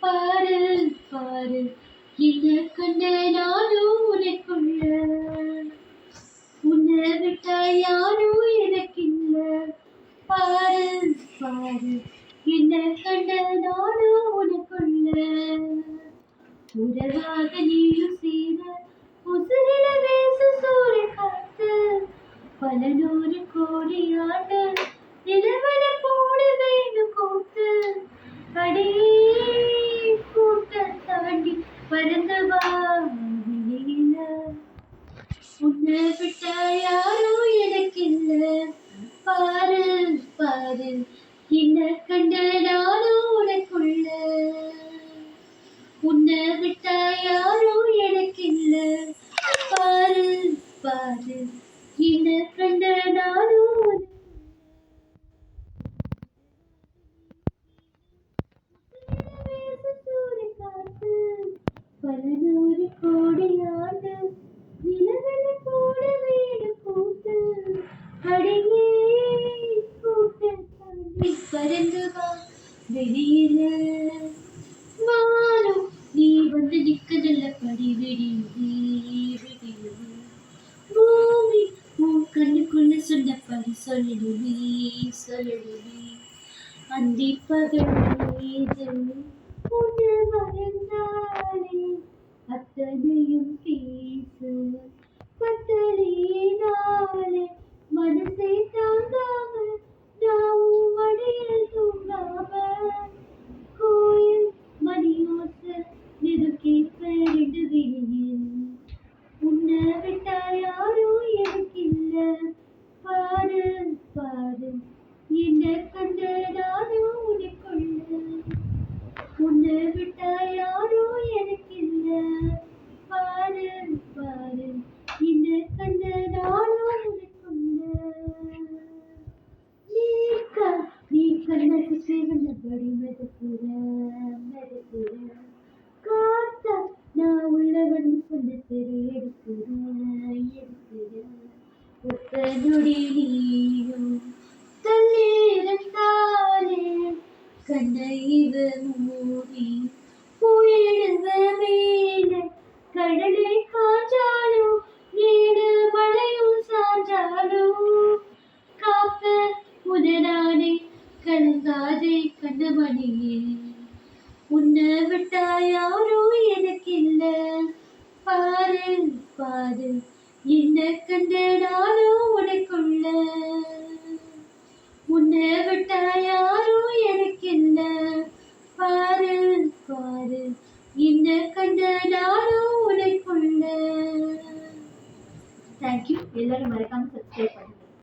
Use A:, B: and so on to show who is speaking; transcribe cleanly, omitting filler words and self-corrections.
A: பாரு பாரு என்ன கண்ட நானும் உனக்குள்ள உன்னை விட்டா யாரும் எனக்கில்ல. பாரு பாரு என்ன கண்ட நானும் உனக்குள்ள உறவாக நீயும் சேர உசிரில வீச சூரிய காத்து பல நூறு கோடி ஆண்டு நிலவர போட வேண்டும் கூத்து அடியே கூட்ட தாண்டி பறந்து வா வெளியில. உன்னை விட்டா யாரும் எனக்கில்ல. பாரு பாரு என்ன கண்ட நானும் உனக்குள்ள உன்னை விட்டா யாரும் எனக்கில்ல. பாரு பாரு என்ன கண்ட நானும் பல நூறு கோடி ஆண்டு நிலவெளி போட வீடு கூட்டு அடியே கூட்ட தாண்டி பறந்து வா வெளியில. வானம் நீ வந்து நிற்கதல்ல படி விடியுது விடியுது. பூமி உன் கண்ணுக்குள்ள சொன்னபடி சொல்லிடுவி சொல்லிடுவி. அந்தி பகல் மீது உன்னை மறந்தாலே அத்தனையும் பேசு பத்தலினாலே மனசை தாங்காம நான் வடியில் தூங்காம கோயில் மணியோச நெருக்கி பெரிடு வெளியில். உன்னை விட்டா யாரும் எனக்கில்ல. பாரு பாரு என்ன கண்ட நானும் உனக்குள்ள உன்னை விட்டா யாரும் எனக்கில்ல. பாரு பாரு என்ன கண்ட நானும் உனக்குள்ள. நீ கண்ணக்கு சிவந்தபடி மெதக்குற மெதக்குற காத்தா நான் உள்ள வந்து சொன்ன தெரு எடுக்கிற எடுக்கிற. ஒத்த நொடி நீயும் தள்ளி இருந்தாலே கண்ணை மூடி போயிடுவ மேல. கடலை காஞ்சாலும் ஏடு மழையும் சாஞ்சாலும் காப்ப உடனானே கலங்காதே கண்ணமணியே. உன்னை விட்டா யாரும் எனக்கில்ல. பாரு பாரு என்ன கண்ட நானும் உனக்குள்ள உன்னை விட்டா யாரும் எனக்கில்ல. பாரு பாரு என்ன கண்ட நானும் உனக்குள்ள. தேங்க்யூ. எல்லாரும் மறக்காம சப்ஸ்கிரைப் பண்ணுங்க.